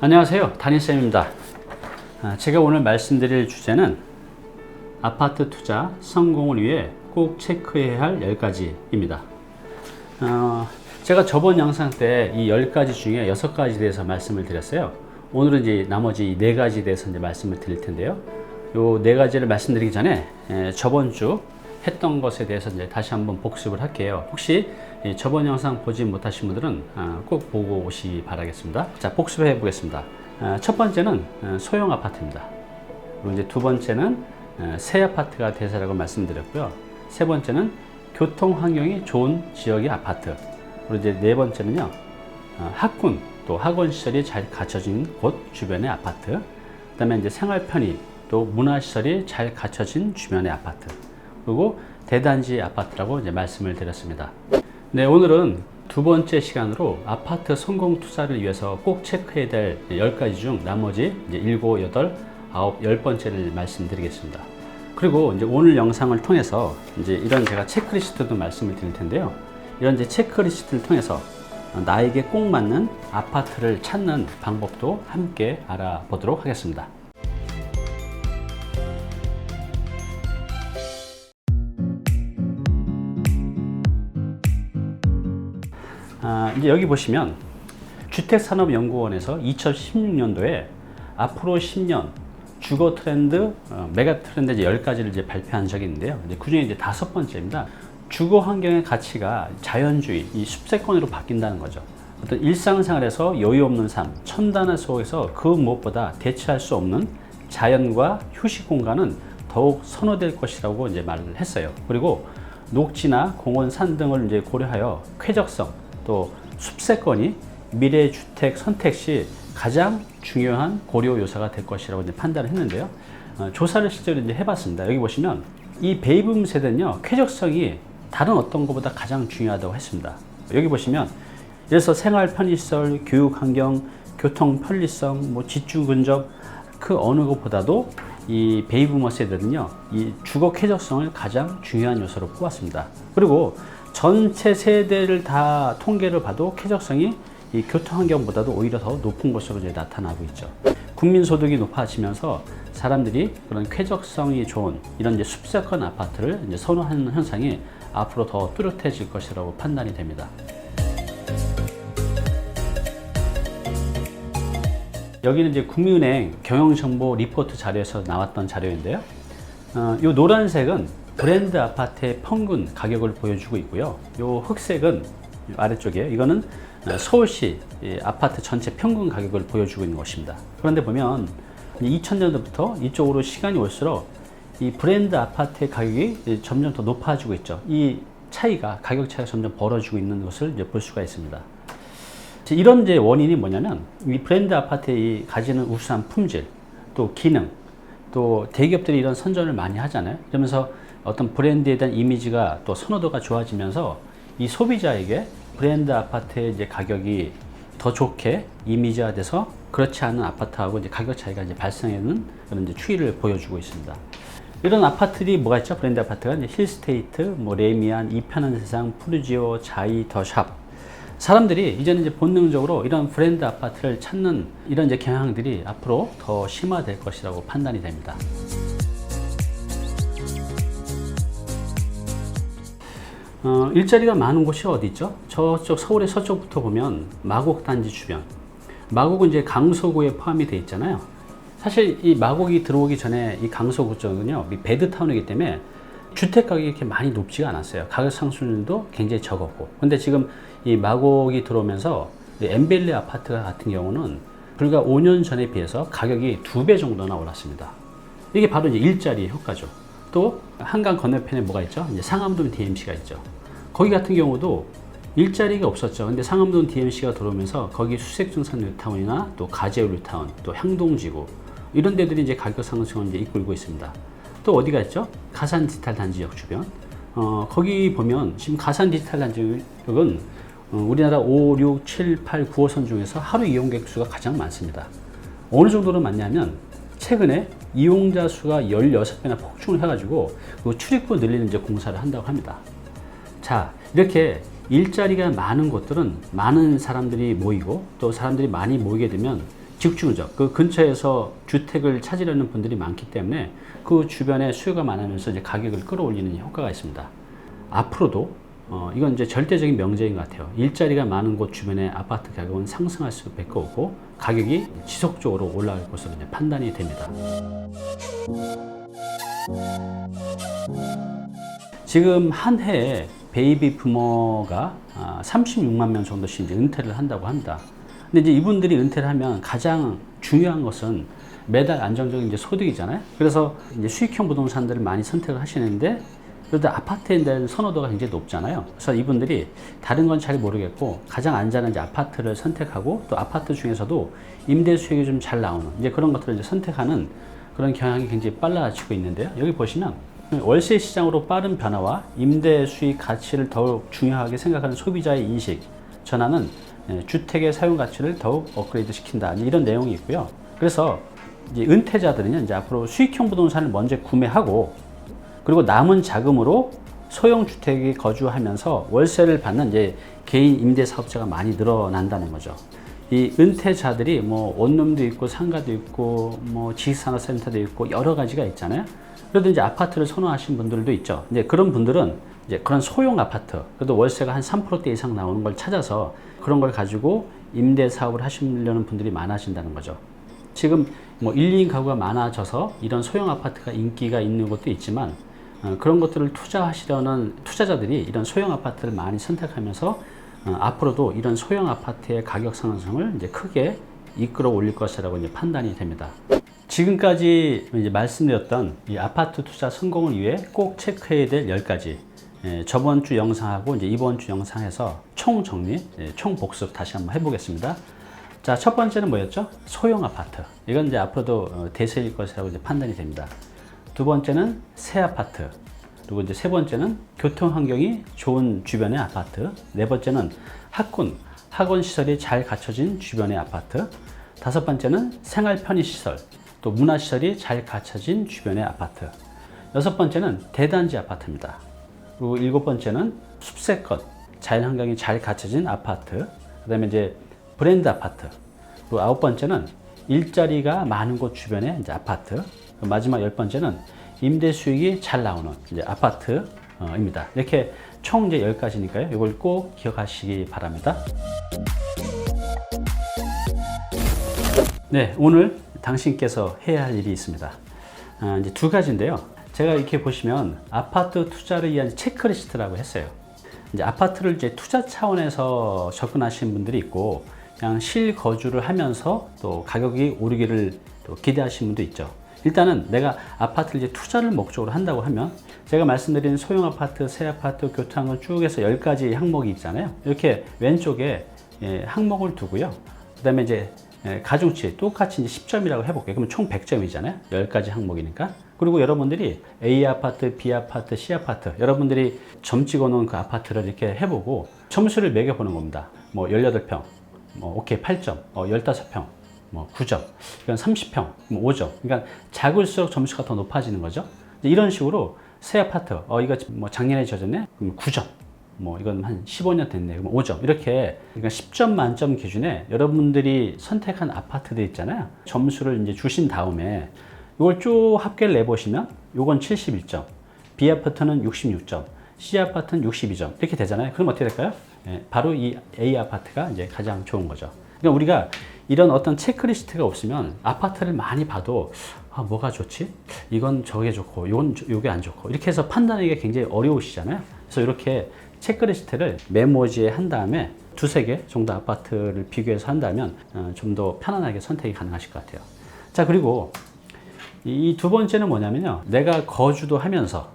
안녕하세요, 담임쌤입니다. 제가 오늘 말씀드릴 주제는 아파트 투자 성공을 위해 꼭 체크해야 할 10가지입니다. 제가 저번 영상 때 이 10가지 중에 6가지에 대해서 말씀을 드렸어요. 오늘은 이제 나머지 4가지에 대해서 이제 말씀을 드릴 텐데요. 요 4가지를 말씀드리기 전에 저번 주 했던 것에 대해서 이제 다시 한번 복습을 할게요. 혹시 저번 영상 보지 못하신 분들은 꼭 보고 오시기 바라겠습니다. 자, 복습해 보겠습니다. 첫 번째는 소형 아파트입니다. 그리고 이제 두 번째는 새 아파트가 대세라고 말씀드렸고요. 세 번째는 교통 환경이 좋은 지역의 아파트. 그리고 이제 네 번째는요, 학군 또 학원 시설이 잘 갖춰진 곳 주변의 아파트. 그다음에 이제 생활 편의 또 문화 시설이 잘 갖춰진 주변의 아파트. 그리고 대단지 아파트라고 이제 말씀을 드렸습니다. 네, 오늘은 두 번째 시간으로 아파트 성공 투자를 위해서 꼭 체크해야 될 10가지 중 나머지 이제 7, 8, 9, 10번째를 말씀드리겠습니다. 그리고 이제 오늘 영상을 통해서 이제 이런 제가 체크리스트도 말씀을 드릴 텐데요. 이런 이제 체크리스트를 통해서 나에게 꼭 맞는 아파트를 찾는 방법도 함께 알아보도록 하겠습니다. 이제 여기 보시면 주택산업연구원에서 2016년도에 앞으로 10년 주거 트렌드, 메가 트렌드 이제 10가지를 이제 발표한 적이 있는데요. 이제 그 중에 이제 5번째입니다. 주거 환경의 가치가 자연주의, 이 숲세권으로 바뀐다는 거죠. 어떤 일상생활에서 여유 없는 삶, 첨단화 속에서 그 무엇보다 대체할 수 없는 자연과 휴식 공간은 더욱 선호될 것이라고 이제 말을 했어요. 그리고 녹지나 공원, 산 등을 이제 고려하여 쾌적성, 또 숲세권이 미래 주택 선택 시 가장 중요한 고려 요소가 될 것이라고 이제 판단을 했는데요. 조사를 실제로 이제 해봤습니다. 여기 보시면 이 베이비붐 세대는요, 쾌적성이 다른 어떤 것보다 가장 중요하다고 했습니다. 여기 보시면 그래서 생활 편의시설, 교육 환경, 교통 편리성, 뭐 지주 근접 그 어느 것보다도 이 베이비부머 세대는요, 이 주거 쾌적성을 가장 중요한 요소로 꼽았습니다. 그리고 전체 세대를 다 통계를 봐도 쾌적성이 이 교통 환경보다도 오히려 더 높은 것으로 이제 나타나고 있죠. 국민 소득이 높아지면서 사람들이 그런 쾌적성이 좋은 이런 이제 숲세권 아파트를 이제 선호하는 현상이 앞으로 더 뚜렷해질 것이라고 판단이 됩니다. 여기는 이제 국민은행 경영정보 리포트 자료에서 나왔던 자료인데요. 이 노란색은 브랜드 아파트의 평균 가격을 보여주고 있고요. 이 흑색은 아래쪽에 이거는 서울시 아파트 전체 평균 가격을 보여주고 있는 것입니다. 그런데 보면 2000년도부터 이쪽으로 시간이 올수록 이 브랜드 아파트의 가격이 점점 더 높아지고 있죠. 이 차이가, 가격 차이가 점점 벌어지고 있는 것을 이제 볼 수가 있습니다. 이런 이제 원인이 뭐냐면 이 브랜드 아파트에 가지는 우수한 품질, 또 기능, 또 대기업들이 이런 선전을 많이 하잖아요. 그러면서 어떤 브랜드에 대한 이미지가 또 선호도가 좋아지면서 이 소비자에게 브랜드 아파트의 이제 가격이 더 좋게 이미지화 돼서 그렇지 않은 아파트하고 이제 가격 차이가 이제 발생하는 그런 이제 추이를 보여주고 있습니다. 이런 아파트들이 뭐가 있죠? 브랜드 아파트가 이제 힐스테이트, 뭐 레미안, 이편한 세상, 푸르지오, 자이, 더샵. 사람들이 이제는 이제 본능적으로 이런 브랜드 아파트를 찾는 이런 이제 경향들이 앞으로 더 심화될 것이라고 판단이 됩니다. 일자리가 많은 곳이 어디 있죠? 저쪽 서울의 서쪽부터 보면 마곡 단지 주변. 마곡은 이제 강서구에 포함이 돼 있잖아요. 사실 이 마곡이 들어오기 전에 이 강서구 쪽은요, 베드타운이기 때문에 주택 가격이 이렇게 많이 높지가 않았어요. 가격 상승률도 굉장히 적었고. 근데 지금 이 마곡이 들어오면서 엠벨레 아파트 같은 경우는 불과 5년 전에 비해서 가격이 2배 정도나 올랐습니다. 이게 바로 이제 일자리 효과죠. 또 한강 건너편에 뭐가 있죠? 이제 상암동 DMC가 있죠. 거기 같은 경우도 일자리가 없었죠. 근데 상암동 DMC가 들어오면서 거기 수색중산 뉴타운이나 또 가재울 뉴타운, 또 향동지구 이런 데들이 이제 가격 상승을 이제 이끌고 있습니다. 또 어디가 있죠? 가산 디지털 단지역 주변. 거기 보면 지금 가산 디지털 단지역은 우리나라 5, 6, 7, 8, 9호선 중에서 하루 이용객 수가 가장 많습니다. 어느 정도로 많냐면 최근에 이용자 수가 16배나 폭증을 해가지고 그 출입구 늘리는 이제 공사를 한다고 합니다. 자, 이렇게 일자리가 많은 곳들은 많은 사람들이 모이고 또 사람들이 많이 모이게 되면 직주근접, 그 근처에서 주택을 찾으려는 분들이 많기 때문에 그 주변에 수요가 많으면서 이제 가격을 끌어올리는 효과가 있습니다. 앞으로도 이건 이제 절대적인 명제인 것 같아요. 일자리가 많은 곳 주변의 아파트 가격은 상승할 수밖에 없고 가격이 지속적으로 올라갈 것으로 이제 판단이 됩니다. 지금 한 해에 베이비 부머가 36만 명 정도씩 이제 은퇴를 한다고 합니다. 근데 이제 이분들이 은퇴를 하면 가장 중요한 것은 매달 안정적인 이제 소득이잖아요. 그래서 이제 수익형 부동산들을 많이 선택을 하시는데 그래도 아파트에 대한 선호도가 굉장히 높잖아요. 그래서 이분들이 다른 건 잘 모르겠고 가장 안전한 이제 아파트를 선택하고 또 아파트 중에서도 임대 수익이 좀 잘 나오는 이제 그런 것들을 이제 선택하는 그런 경향이 굉장히 빨라지고 있는데요. 여기 보시면 월세 시장으로 빠른 변화와 임대 수익 가치를 더욱 중요하게 생각하는 소비자의 인식 전환은 주택의 사용 가치를 더욱 업그레이드 시킨다. 이런 내용이 있고요. 그래서 이제 은퇴자들은요, 이제 앞으로 수익형 부동산을 먼저 구매하고 그리고 남은 자금으로 소형 주택에 거주하면서 월세를 받는 이제 개인 임대 사업자가 많이 늘어난다는 거죠. 이 은퇴자들이 뭐 원룸도 있고 상가도 있고 뭐 지식산업센터도 있고 여러 가지가 있잖아요. 그래도 이제 아파트를 선호하시는 분들도 있죠. 이제 그런 분들은 이제 그런 소형 아파트, 그래도 월세가 한 3%대 이상 나오는 걸 찾아서 그런 걸 가지고 임대 사업을 하시려는 분들이 많아진다는 거죠. 지금 뭐 1, 2인 가구가 많아져서 이런 소형 아파트가 인기가 있는 것도 있지만 그런 것들을 투자하시려는 투자자들이 이런 소형 아파트를 많이 선택하면서 앞으로도 이런 소형 아파트의 가격 상승을 이제 크게 이끌어 올릴 것이라고 이제 판단이 됩니다. 지금까지 이제 말씀드렸던 이 아파트 투자 성공을 위해 꼭 체크해야 될 10가지. 저번 주 영상하고 이제 이번 주 영상에서 총 정리, 총 복습 다시 한번 해보겠습니다. 자, 첫 번째는 뭐였죠? 소형 아파트. 이건 이제 앞으로도 대세일 것이라고 이제 판단이 됩니다. 두 번째는 새 아파트. 그리고 이제 세 번째는 교통 환경이 좋은 주변의 아파트. 네 번째는 학원 시설이 잘 갖춰진 주변의 아파트. 다섯 번째는 생활 편의 시설, 또 문화 시설이 잘 갖춰진 주변의 아파트. 여섯 번째는 대단지 아파트입니다. 그리고 일곱 번째는 숲세권, 자연 환경이 잘 갖춰진 아파트. 그다음에 이제 브랜드 아파트. 그리고 아홉 번째는 일자리가 많은 곳 주변의 이제 아파트. 마지막 열 번째는 임대 수익이 잘 나오는 이제 아파트입니다. 이렇게 총 이제 10가지니까요. 이걸 꼭 기억하시기 바랍니다. 네, 오늘 당신께서 해야 할 일이 있습니다. 이제 두 가지인데요. 제가 이렇게 보시면 아파트 투자를 위한 체크리스트라고 했어요. 이제 아파트를 이제 투자 차원에서 접근하시는 분들이 있고, 그냥 실거주를 하면서 또 가격이 오르기를 또 기대하시는 분도 있죠. 일단은 내가 아파트를 이제 투자를 목적으로 한다고 하면 제가 말씀드린 소형 아파트, 새 아파트, 교통을 쭉 해서 10가지 항목이 있잖아요. 이렇게 왼쪽에 항목을 두고요. 그 다음에 이제 가중치 똑같이 이제 10점이라고 해볼게요. 그러면 총 100점이잖아요. 10가지 항목이니까. 그리고 여러분들이 A 아파트, B 아파트, C 아파트, 여러분들이 점 찍어 놓은 그 아파트를 이렇게 해보고 점수를 매겨보는 겁니다. 뭐 18평, 뭐 오케이 8점, 15평, 뭐 9점, 이건 30평, 뭐 5점. 그러니까 작을수록 점수가 더 높아지는 거죠. 이런 식으로 새 아파트, 이거 뭐 작년에 지어졌네? 그럼 9점. 뭐 이건 한 15년 됐네. 그럼 5점. 이렇게 그러니까 10점 만점 기준에 여러분들이 선택한 아파트들 있잖아요. 점수를 이제 주신 다음에 이걸 쭉 합계를 내보시면 이건 71점, B 아파트는 66점, C 아파트는 62점 이렇게 되잖아요. 그럼 어떻게 될까요? 바로 이 A 아파트가 이제 가장 좋은 거죠. 그러니까 우리가 이런 어떤 체크리스트가 없으면 아파트를 많이 봐도 뭐가 좋지? 이건 저게 좋고 이건 요게 안 좋고 이렇게 해서 판단하기가 굉장히 어려우시잖아요. 그래서 이렇게 체크리스트를 메모지에 한 다음에 두세 개 정도 아파트를 비교해서 한다면 좀 더 편안하게 선택이 가능하실 것 같아요. 자, 그리고 이 두 번째는 뭐냐면요. 내가 거주도 하면서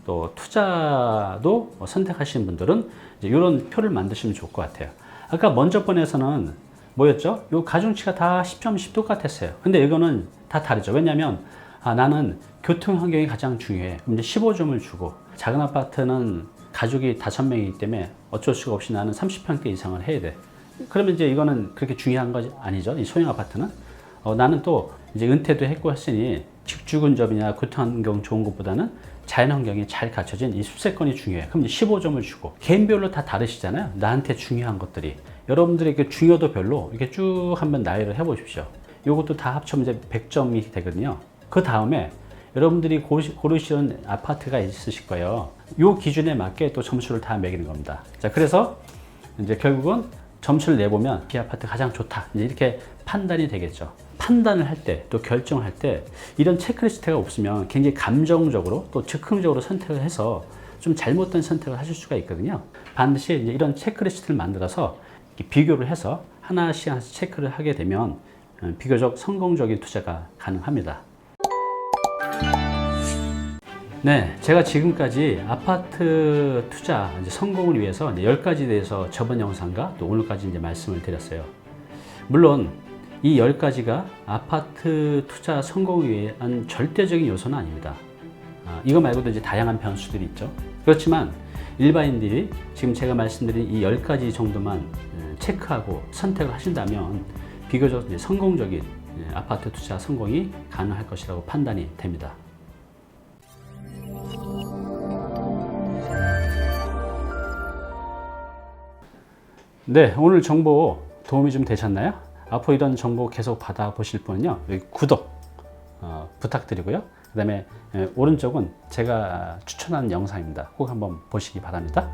또 투자도 선택하시는 분들은 이제 이런 표를 만드시면 좋을 것 같아요. 아까 먼저 번에서는 뭐였죠? 요 가중치가 다 10점씩 똑같았어요. 근데 이거는 다 다르죠. 왜냐면 나는 교통 환경이 가장 중요해. 이제 15점을 주고 작은 아파트는 가족이 5명이기 때문에 어쩔 수가 없이 나는 30평대 이상을 해야 돼. 그러면 이제 이거는 그렇게 중요한 거 아니죠. 이 소형 아파트는. 나는 또 이제 은퇴도 했고 했으니 직주근접이냐 교통환경 좋은 것보다는 자연환경이 잘 갖춰진 이 숲세권이 중요해. 그럼 이제 15점을 주고 개인별로 다 다르시잖아요. 나한테 중요한 것들이. 여러분들에게 중요도 별로 이렇게 쭉 한번 나열을 해보십시오. 이것도 다 합치면 이제 100점이 되거든요. 그 다음에 여러분들이 고르시는 아파트가 있으실 거예요. 이 기준에 맞게 또 점수를 다 매기는 겁니다. 자, 그래서 이제 결국은 점수를 내보면 이 아파트 가장 좋다. 이제 이렇게 판단이 되겠죠. 판단을 할 때, 또 결정을 할 때 이런 체크리스트가 없으면 굉장히 감정적으로 또 즉흥적으로 선택을 해서 좀 잘못된 선택을 하실 수가 있거든요. 반드시 이제 이런 체크리스트를 만들어서 비교를 해서 하나씩 하나씩 체크를 하게 되면 비교적 성공적인 투자가 가능합니다. 네, 제가 지금까지 아파트 투자 성공을 위해서 10가지에 대해서 저번 영상과 또 오늘까지 말씀을 드렸어요. 물론 이 10가지가 아파트 투자 성공을 위한 절대적인 요소는 아닙니다. 이거 말고도 이제 다양한 변수들이 있죠. 그렇지만 일반인들이 지금 제가 말씀드린 이 10가지 정도만 체크하고 선택을 하신다면 비교적 성공적인 아파트 투자 성공이 가능할 것이라고 판단이 됩니다. 네, 오늘 정보 도움이 좀 되셨나요? 앞으로 이런 정보 계속 받아보실 분은요, 여기 구독 부탁드리고요. 그 다음에 오른쪽은 제가 추천하는 영상입니다. 꼭 한번 보시기 바랍니다.